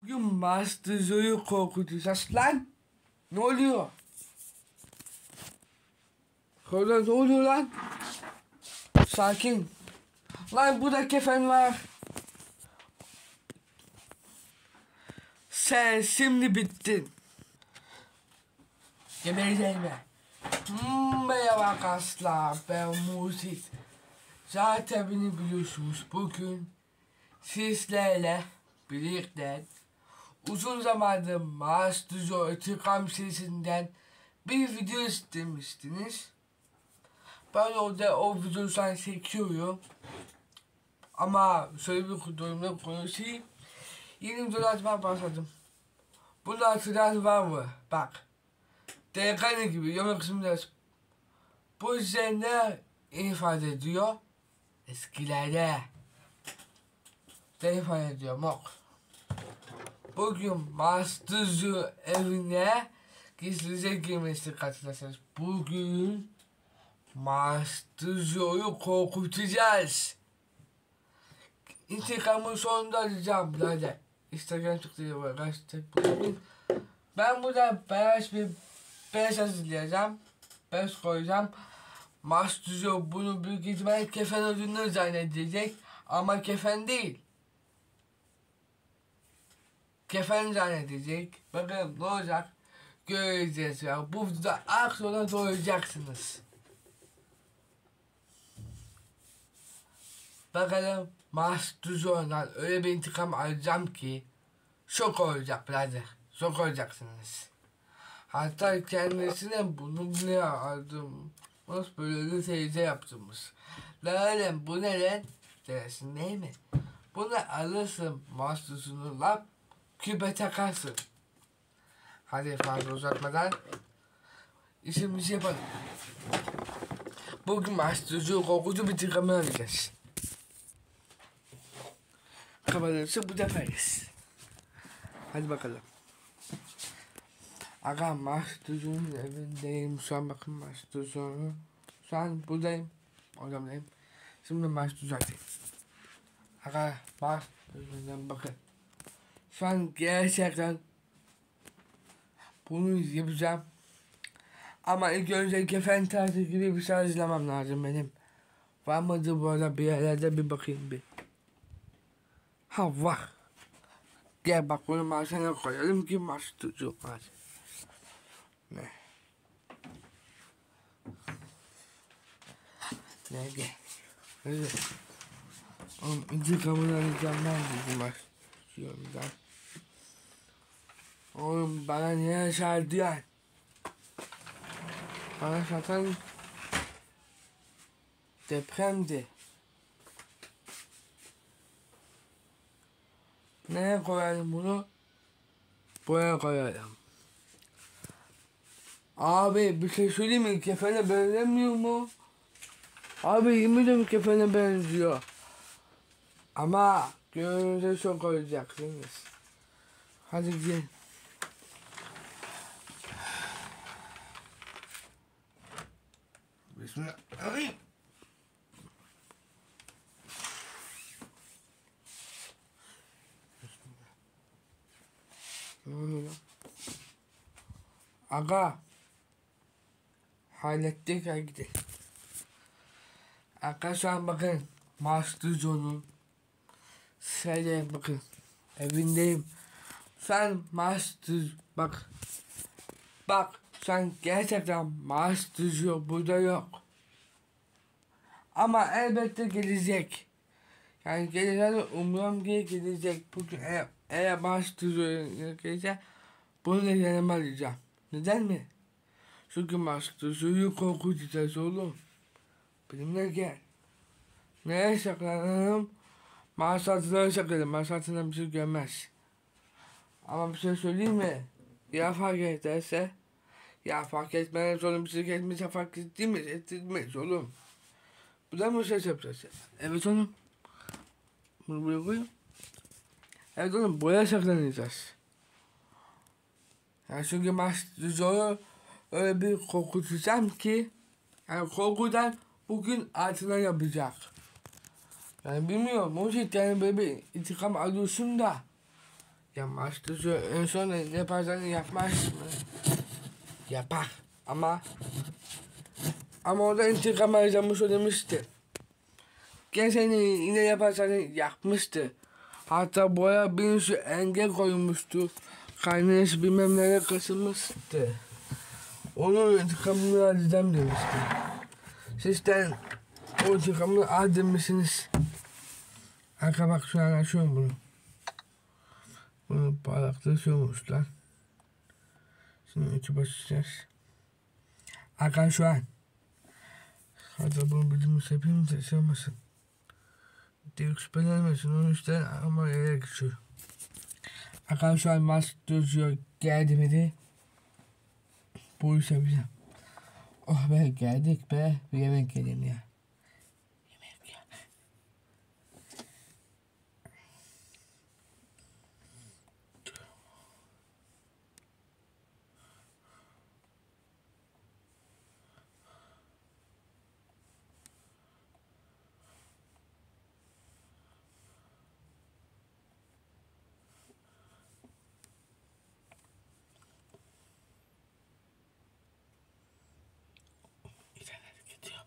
Bugün Master Zoe'yu korkutacağız lan. Ne oluyor? Orada ne oluyor lan? Sakin. Lan burada kefen var. Sen şimdi bittin. Gebereceğime. Merhaba arkadaşlar, ben Musit. Zaten beni biliyorsunuz, bugün sizlerle birlikte uzun zamandır Master Zoe intikam serisinden bir video istemiştiniz. Ben orada o videoyu şu an çekiyorum. Ama şöyle bir durumda konuşayım. Yeni videolar atmaya başladım. Bunu hatırlayan var mı? Bak. Delikanlı gibi yorum kısmında bu size ne ifade ediyor? Eskilerde ne ifade ediyor mok? Bugün Master Zoe evine gizlice girmesi katılacağız. Bugün Master Zoe'yu korkutacağız. İntikamın sonunda alacağım birader. Instagram çıktı var. Ben burada beyaz hazırlayacağım. Beyaz koyacağım. Master Zoe bunu büyük ihtimalle kefen ödülünü zannedecek. Ama kefen değil. Kefen zannedecek. Bakın ne olacak? Göreceğiz ya. Bu videoda aksiyona doyacaksınız. Bakalım Master Zoe'dan öyle bir intikam alacağım ki şok olacak birader. Şok olacaksınız. Hatta kendisine bunu bile aldım. Nasıl böyle bir teyze yaptığımız. Lan bu ne lan? Dersin değil mi? Bunu alırsın Master Zoe'nu lap küpe takarsın. Hadi fazla uzatmadan işimizi yapalım. Bugün Master Zoe korkucu bir intikamı alacağız. Kapanırsa bu defayız. Hadi bakalım. Aga Master Zoe'nun evindeyim. Şu an bakın Master Zoe'nu. Şu an buradayım. Odamdayım. Şimdi Master Zoe'dayım. Aga Master Zoe'den bakın. Şu an gerçekten bunu yapacağım. Ama ilk önce kefen tarzı gibi bir şey hazırlamam lazım benim. Var mıdır bu arada bir yerlerde bir bakayım bir. Ha var. Gel bak bunu masaya koyalım ki Master Zoe var. Ne? Ne gel. Hadi. Oğlum intikamını alacağım ben dedim Master Zoe'dan. Oğlum bana niye şartı yani? Bana zaten depremdi. Neye koyalım bunu? Buraya koyalım. Abi bir şey söyleyeyim mi? Kefene benzemiyor mu? Abi yemin ederim kefene benziyor. Ama görünce çok olacaksınız. Hadi gel. Bismillah. Ay. Ne oluyor? Aga. Hallettik hadi gidelim. Arkadaşlar bakın. Master Zoe'nun. Şöyle bakın. Evindeyim. Sen Master bak. Bak sen gerçekten Master Zoe burada yok. Ama elbette gelecek. Yani gelecek umuyorum ki gelecek. Bugün eğer Master Zoe gelecek bunu da yanıma alacağım. Neden mi? Çünkü Master Zoe'yu korkutacağız oğlum. Benimle gel. Neye saklanalım? Master'da saklanalım. Master'dan bir şey görmez. Ama bir şey söyleyeyim mi? Ya fark ederse? Ya fark etmez oğlum. Bir şey etmeyse fark ettiğimiz ettirmeyiz oğlum. Bu da mı ses yapacağız? Evet oğlum. Bunu buraya koyayım. Evet oğlum buraya saklanacağız. Yani çünkü Master Zoe'yu öyle bir korkutacağım ki yani korkudan bugün altına yapacak. Yani bilmiyorum. O yüzden yani böyle bir intikam alıyorsun da Ya master en son ne yaparsan yapmaz mı? Yapar. Ama orada intikam alacağımı söylemişti. Geçen yine yaparsan yapmıştı. Hatta boya bir sürü engel koymuştu. Kaynayış bilmem nereye kasılmıştı. Onun intikamını alacağım demişti. Sizden o intikamını al demişsiniz. Arka bak şu an açıyorum bunu. Bunu parlaklığı sürmüşler. Şimdi içi basacağız. Arka şu an. Hatta bunu bildiğimiz yapayım da şey olmasın. Direkt şüphelenmesin. Onun üstten ama yere geçiyor. Arka şu an master geldi mi de bu iş yapacağım. Oh be geldik be. Bir yemek yedim ya. Yemek ya. İnternet gidiyor.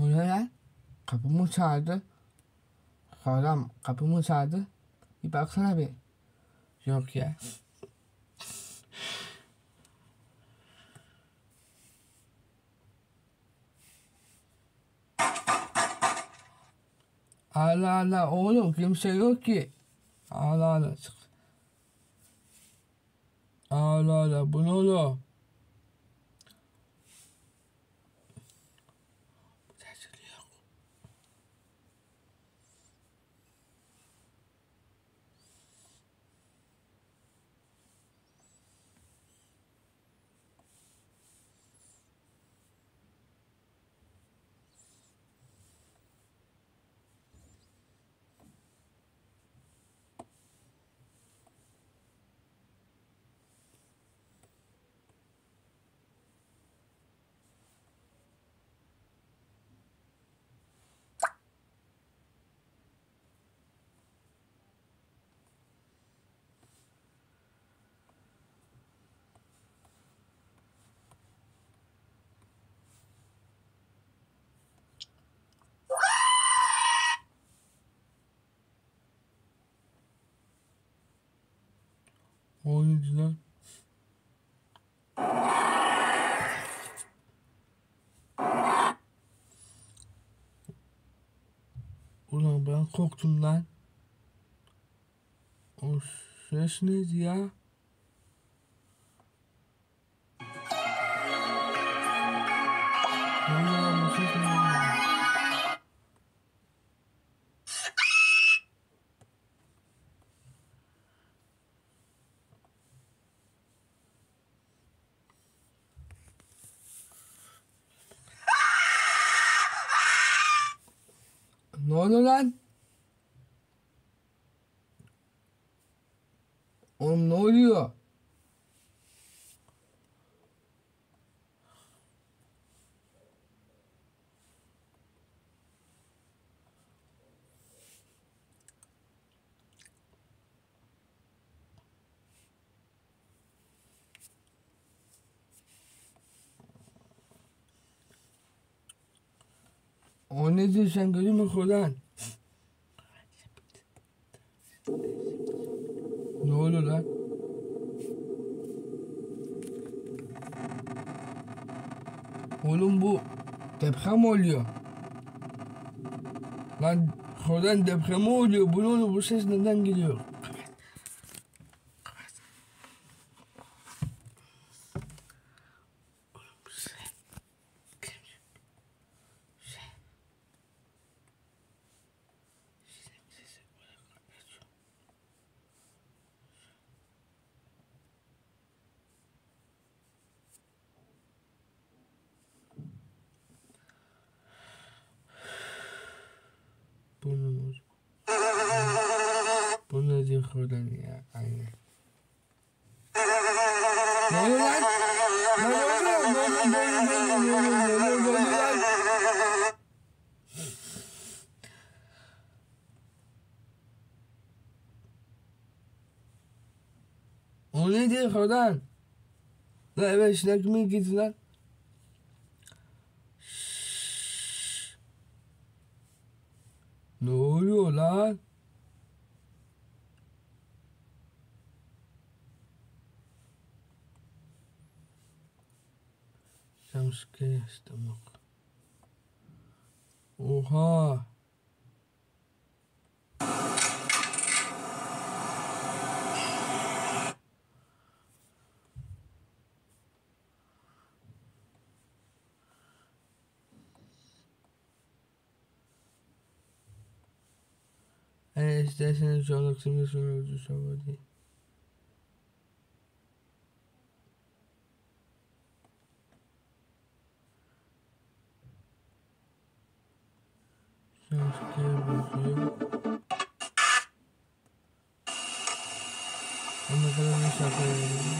O ne lan? Kapımı çaldı. Adam kapımı çaldı. Bir baksana bir. Yok ya. Allah Allah oğlum kimse yok ki. Allah Allah. Allah Allah bu ne oğlum? O neydi lan? Ulan ben korktum lan. O ses neydi ya? Ulan bu ses neydi? Ne oluyor lan? Oğlum ne oluyor? O ne diyor sen görüyor musun lan? Ne oluyor lan? Oğlum bu deprem oluyor. Lan oradan deprem oluyor. Bu ne oluyor? Bu ses neden geliyor? Çık oradan ya. Aynen. Ne oluyor lan? Ne oluyor? Ne oluyor lan? O ne diyor oradan? Lan evet şuna kimin gitti lan? Ne oluyor lan? Jumpscare istemek. Oha. Eğer isterseniz zorluk simülasyonu sorun değil. Jumpscare bozuyor. Ne kadar bir şaka yapıyorum.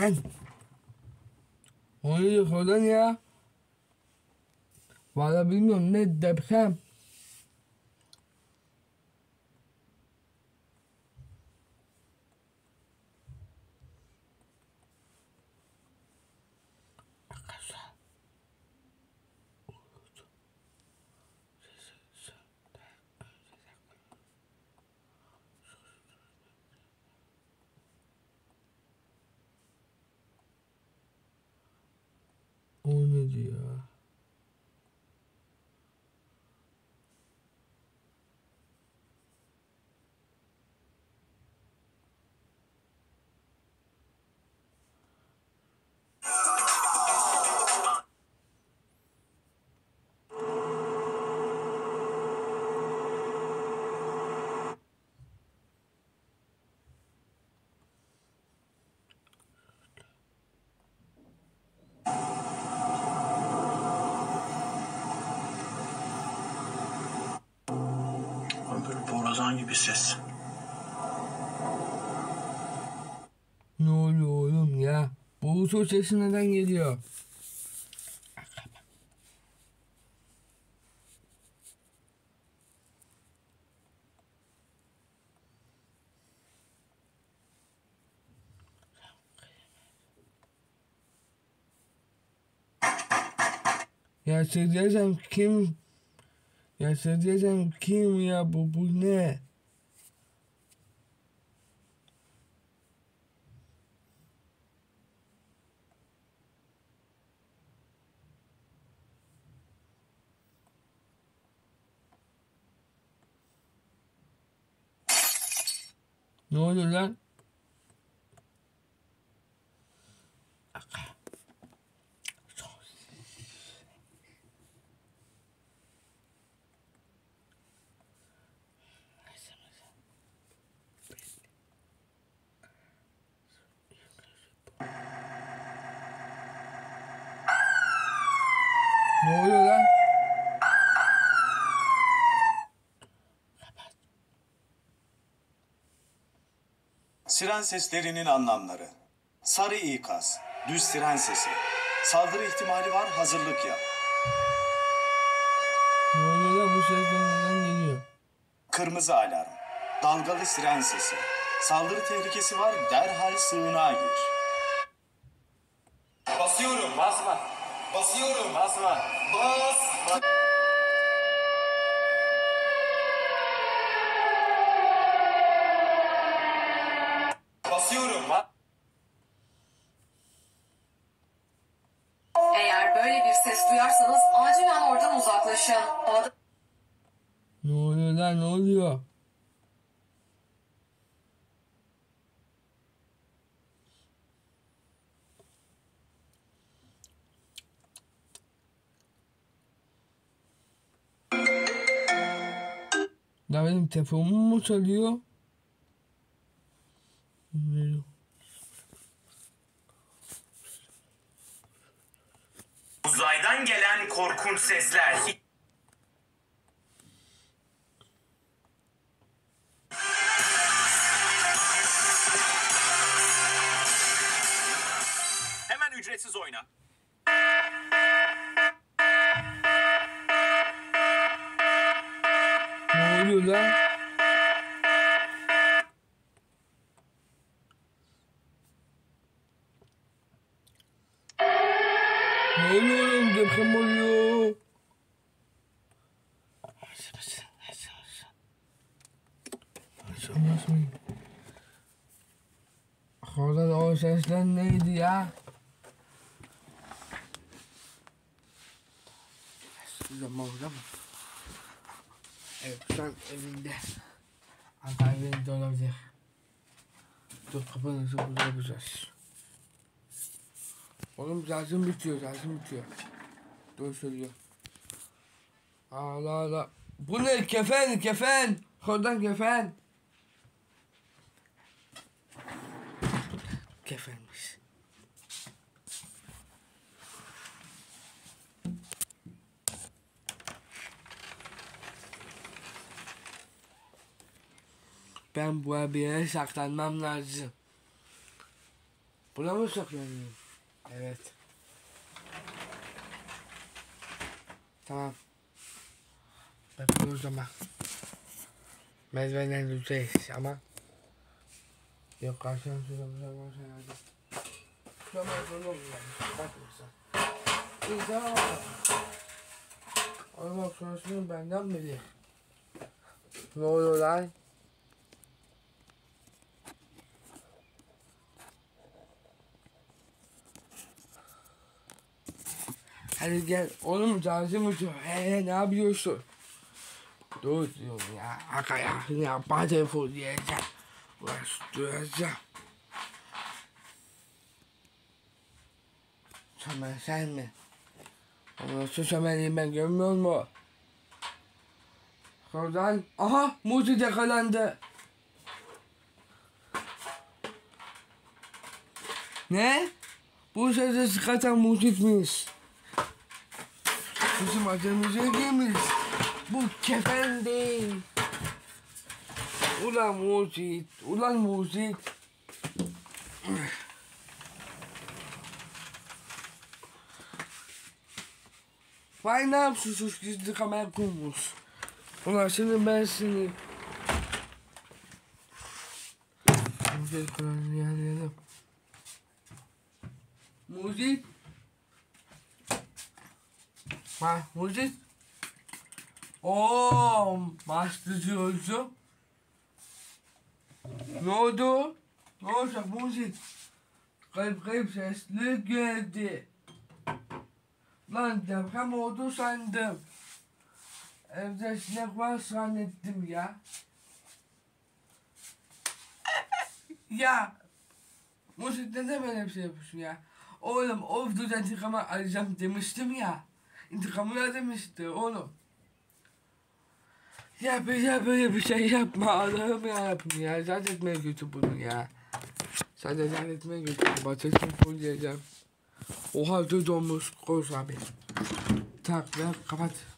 Ben. O ne diyor oradan ya? Valla bilmiyorum ne deprem. O ne diyor? Böyle borazan gibi ses. Ne oluyor oğlum ya? Bu usul sesi neden geliyor? Ya söyleyeceğim kim? Ya söyleyeceğim kim ya bu ne? Ne oluyor lan? Ne oluyor lan? Siren seslerinin anlamları. Sarı ikaz, düz siren sesi. Saldırı ihtimali var, hazırlık yap. Ne oluyor lan bu ses neden geliyor? Kırmızı alarm, dalgalı siren sesi. Saldırı tehlikesi var, derhal sığınağa gir. Basıyorum. Basma. Basıyorum. Basma. Bas. Basıyorum. Eğer böyle bir ses duyarsanız acilen oradan uzaklaşın. Ne oluyor lan ne oluyor? Ya benim telefonum mu çalıyor? Uzaydan gelen oluyor lan? Ne oluyor oğlum? Deprem oluyor. Oradan o sesler neydi ya? Zaman orada mı? Evet, şu an evinde. Hatta evinde olabilir. Dur kapanırsa burada yapacağız. Oğlum şarjım bitiyor. Dur söylüyor. Allah Allah. Bu ne? Kefen. Oradan kefen. Kefenmiş. Ben bu bir yere saklanmam lazım. Buna mı saklanıyorum? Evet. Tamam. Bakın o zaman. Merdivenden düşeceğiz ama. Yok karşıdan şurada herhalde. Şurada böyle oluyor. Bak mesela. Güzel. Oğlum bak şurasını benden bilir. Ne oluyor lan? Hadi gel. Oğlum cazım uçuyor. Ne yapıyorsun? Dur diyorum ya. Akayakını yapma telefon diyeceğim. Uğraştıracağım. Sömer sen mi? Nasıl sömereyim ben görmüyor musun? Oradan. Aha Muzi yakalandı. Ne? Bu sesi sıkatan Muzi'miş. Bizim adımıza girmiş. Bu kefen değil. Ulan Muzi. Vay ne yapıyorsunuz gizli kamera kurmuş. Ulan şimdi ben seni. Muzi kalanını yerleyelim. Muzi. Ha Muzi. Ooo bastırıcı oldu. Ne oldu? Ne olacak Muzi? Kayıp sesli geldi. Lan deprem oldu sandım. Evde sinek var zannettim ya. Ya. Muzi neden böyle bir şey yapıyorsun ya? Oğlum o videoda intikamı alacağım demiştim ya. İntikamını demişti oğlum. Ya böyle bir şey yapma Allah'ım yarabbim ya. Zaten etmeye götür bunu ya. Zaten etmeye götür. Batırsın full diyeceğim. Oha düz olmuş koş abi. Tak ver kapat.